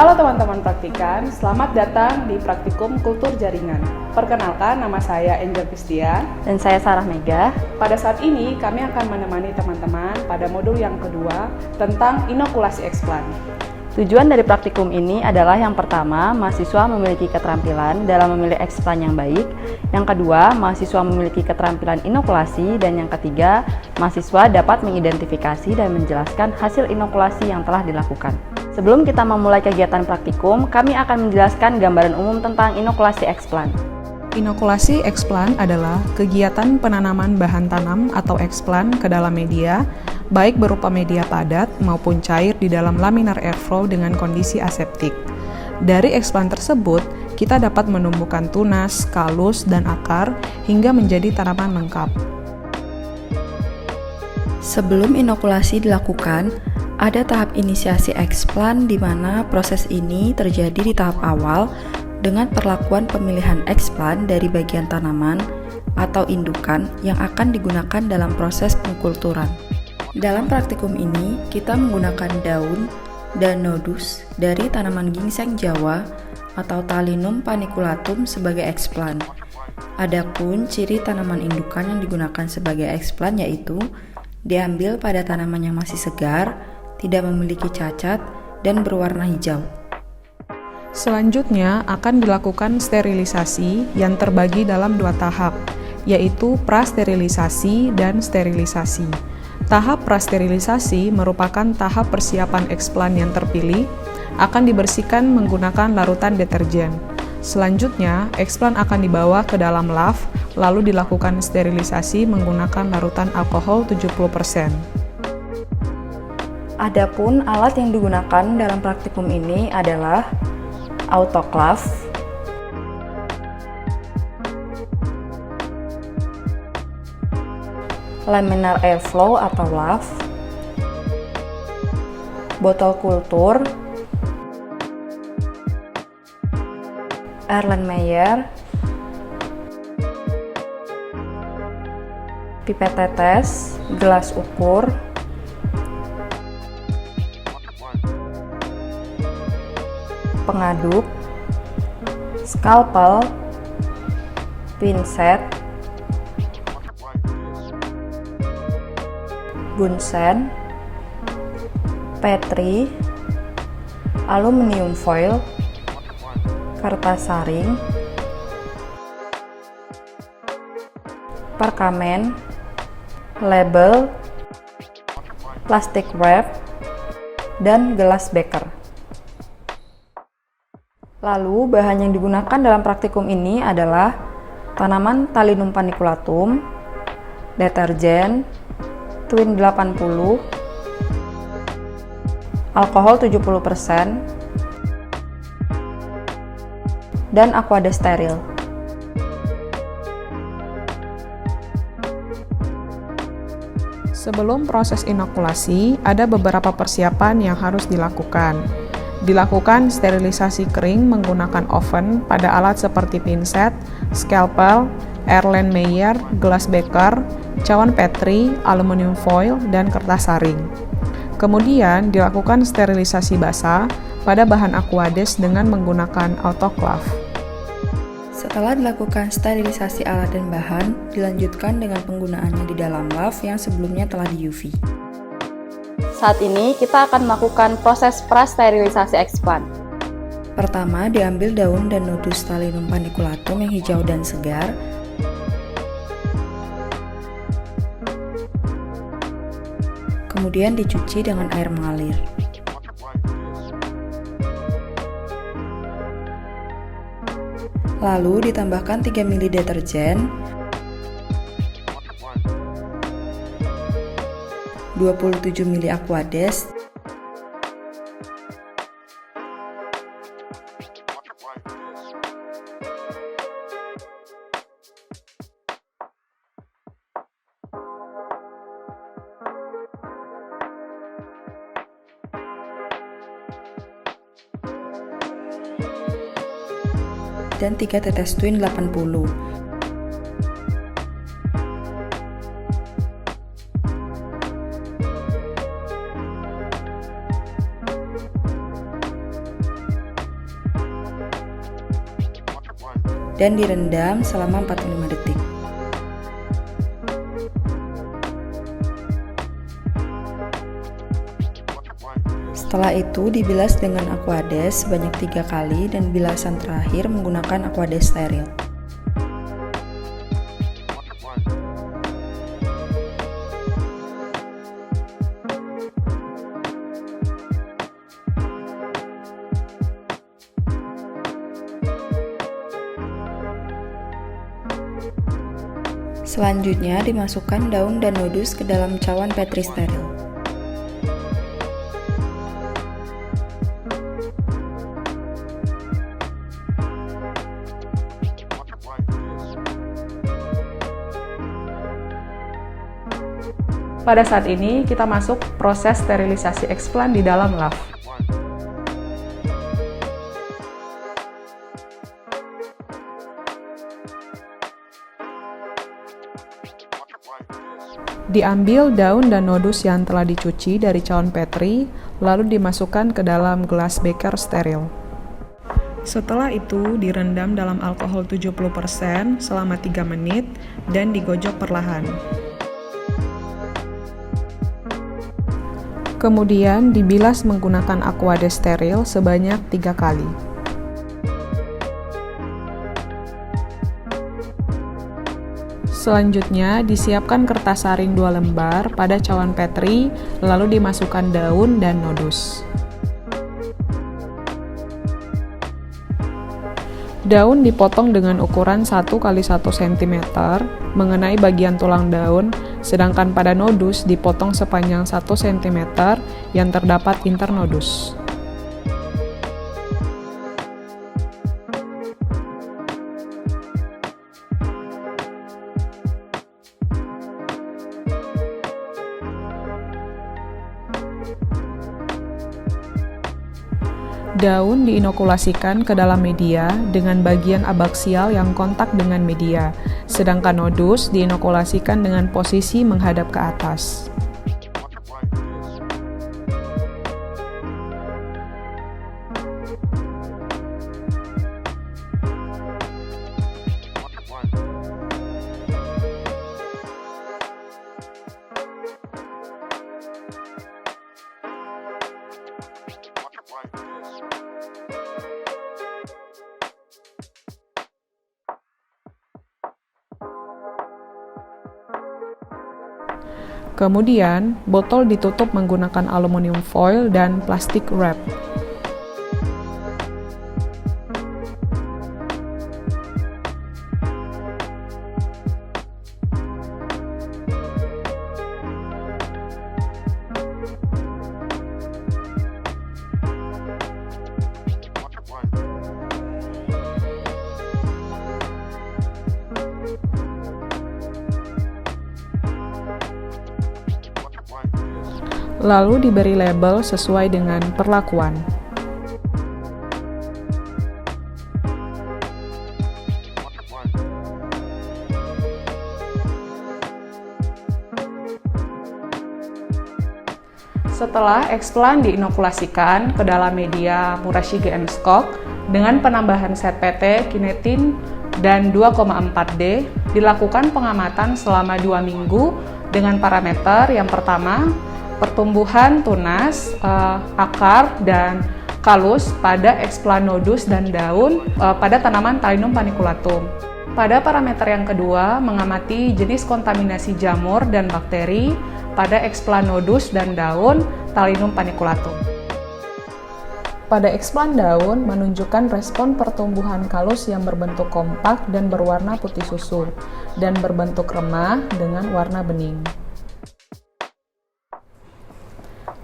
Halo teman-teman praktikan, selamat datang di Praktikum Kultur Jaringan. Perkenalkan, nama saya Angel Christian. Dan saya Sarah Mega. Pada saat ini, kami akan menemani teman-teman pada modul yang kedua tentang inokulasi eksplan. Tujuan dari praktikum ini adalah yang pertama, mahasiswa memiliki keterampilan dalam memilih eksplan yang baik. Yang kedua, mahasiswa memiliki keterampilan inokulasi. Dan yang ketiga, mahasiswa dapat mengidentifikasi dan menjelaskan hasil inokulasi yang telah dilakukan. Sebelum kita memulai kegiatan praktikum, kami akan menjelaskan gambaran umum tentang inokulasi eksplan. Inokulasi eksplan adalah kegiatan penanaman bahan tanam atau eksplan ke dalam media, baik berupa media padat maupun cair di dalam laminar airflow dengan kondisi aseptik. Dari eksplan tersebut, kita dapat menumbuhkan tunas, kalus, dan akar hingga menjadi tanaman lengkap. Sebelum inokulasi dilakukan, ada tahap inisiasi eksplan di mana proses ini terjadi di tahap awal dengan perlakuan pemilihan eksplan dari bagian tanaman atau indukan yang akan digunakan dalam proses pengkulturan. Dalam praktikum ini, kita menggunakan daun dan nodus dari tanaman ginseng Jawa atau Talinum paniculatum sebagai eksplan. Adapun ciri tanaman indukan yang digunakan sebagai eksplan yaitu diambil pada tanaman yang masih segar, tidak memiliki cacat, dan berwarna hijau. Selanjutnya akan dilakukan sterilisasi yang terbagi dalam dua tahap, yaitu prasterilisasi dan sterilisasi. Tahap prasterilisasi merupakan tahap persiapan eksplan yang terpilih, akan dibersihkan menggunakan larutan deterjen. Selanjutnya, eksplan akan dibawa ke dalam lav, lalu dilakukan sterilisasi menggunakan larutan alkohol 70%. Adapun alat yang digunakan dalam praktikum ini adalah autoclave, laminar airflow atau LAV, botol kultur, Erlenmeyer, pipet tetes, gelas ukur, pengaduk, skalpel, pinset, bunsen, petri, aluminium foil, kertas saring, perkamen, label, plastik wrap, dan gelas beker. Lalu, bahan yang digunakan dalam praktikum ini adalah tanaman Talinum paniculatum, deterjen, Twin 80, alkohol 70%, dan aquade steril. Sebelum proses inokulasi, ada beberapa persiapan yang harus dilakukan. Dilakukan sterilisasi kering menggunakan oven pada alat seperti pinset, scalpel, Erlenmeyer, gelas beker, cawan petri, aluminium foil, dan kertas saring. Kemudian dilakukan sterilisasi basah pada bahan aquades dengan menggunakan autoclave. Setelah dilakukan sterilisasi alat dan bahan, dilanjutkan dengan penggunaannya di dalam lav yang sebelumnya telah di UV. Saat ini kita akan melakukan proses prasterilisasi eksplan. Pertama, diambil daun dan nodus Talinum paniculatum yang hijau dan segar. Kemudian dicuci dengan air mengalir. Lalu ditambahkan 3 ml deterjen, 27 ml aquades, dan 3 tetes Twin 80. dan direndam selama 45 detik. Setelah itu dibilas dengan Aquades sebanyak 3 kali dan bilasan terakhir menggunakan Aquades steril. Selanjutnya dimasukkan daun dan nodus ke dalam cawan Petri steril. Pada saat ini, kita masuk proses sterilisasi eksplan di dalam LAV. Diambil daun dan nodus yang telah dicuci dari cawan Petri, lalu dimasukkan ke dalam gelas beker steril. Setelah itu, direndam dalam alkohol 70% selama 3 menit dan digojok perlahan. Kemudian dibilas menggunakan Aquades steril sebanyak 3 kali. Selanjutnya, disiapkan kertas saring 2 lembar pada cawan Petri, lalu dimasukkan daun dan nodus. Daun dipotong dengan ukuran 1 x 1 cm mengenai bagian tulang daun, sedangkan pada nodus dipotong sepanjang 1 cm yang terdapat internodus. Daun diinokulasikan ke dalam media dengan bagian abaksial yang kontak dengan media, sedangkan nodus diinokulasikan dengan posisi menghadap ke atas. Kemudian, botol ditutup menggunakan aluminium foil dan plastik wrap. Lalu diberi label sesuai dengan perlakuan. Setelah eksplan diinokulasikan ke dalam media Murashige M-Skok dengan penambahan zat PT, kinetin, dan 2,4D, dilakukan pengamatan selama 2 minggu dengan parameter yang pertama, pertumbuhan tunas, akar, dan kalus pada eksplan nodus dan daun pada tanaman Talinum paniculatum. Pada parameter yang kedua, mengamati jenis kontaminasi jamur dan bakteri pada eksplan nodus dan daun Talinum paniculatum. Pada eksplan daun menunjukkan respon pertumbuhan kalus yang berbentuk kompak dan berwarna putih susu, dan berbentuk remah dengan warna bening.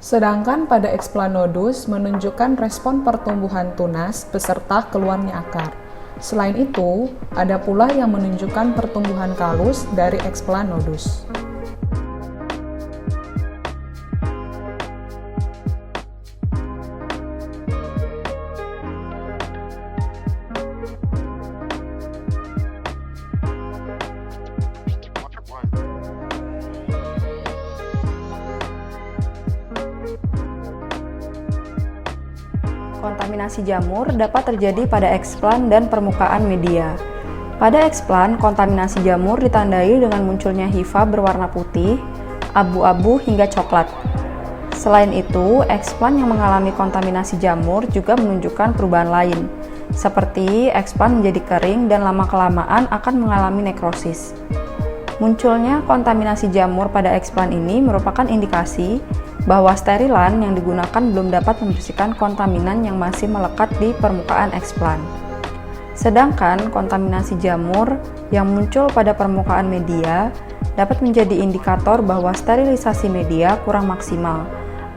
Sedangkan pada eksplan nodus menunjukkan respon pertumbuhan tunas beserta keluarnya akar. Selain itu, ada pula yang menunjukkan pertumbuhan kalus dari eksplan nodus. Kontaminasi jamur dapat terjadi pada eksplan dan permukaan media. Pada eksplan, kontaminasi jamur ditandai dengan munculnya hifa berwarna putih, abu-abu hingga coklat. Selain itu, eksplan yang mengalami kontaminasi jamur juga menunjukkan perubahan lain, seperti eksplan menjadi kering dan lama-kelamaan akan mengalami nekrosis. Munculnya kontaminasi jamur pada eksplan ini merupakan indikasi bahwa sterilan yang digunakan belum dapat membersihkan kontaminan yang masih melekat di permukaan eksplan. Sedangkan kontaminasi jamur yang muncul pada permukaan media dapat menjadi indikator bahwa sterilisasi media kurang maksimal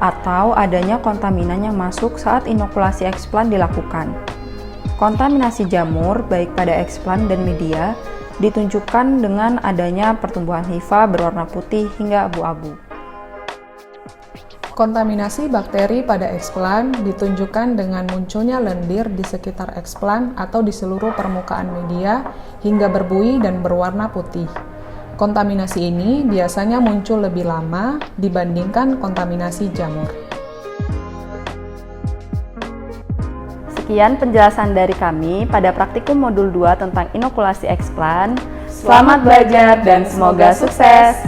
atau adanya kontaminan yang masuk saat inokulasi eksplan dilakukan. Kontaminasi jamur baik pada eksplan dan media ditunjukkan dengan adanya pertumbuhan hifa berwarna putih hingga abu-abu. Kontaminasi bakteri pada eksplan ditunjukkan dengan munculnya lendir di sekitar eksplan atau di seluruh permukaan media hingga berbuih dan berwarna putih. Kontaminasi ini biasanya muncul lebih lama dibandingkan kontaminasi jamur. Sekian penjelasan dari kami pada praktikum modul 2 tentang inokulasi eksplan. Selamat belajar dan semoga sukses!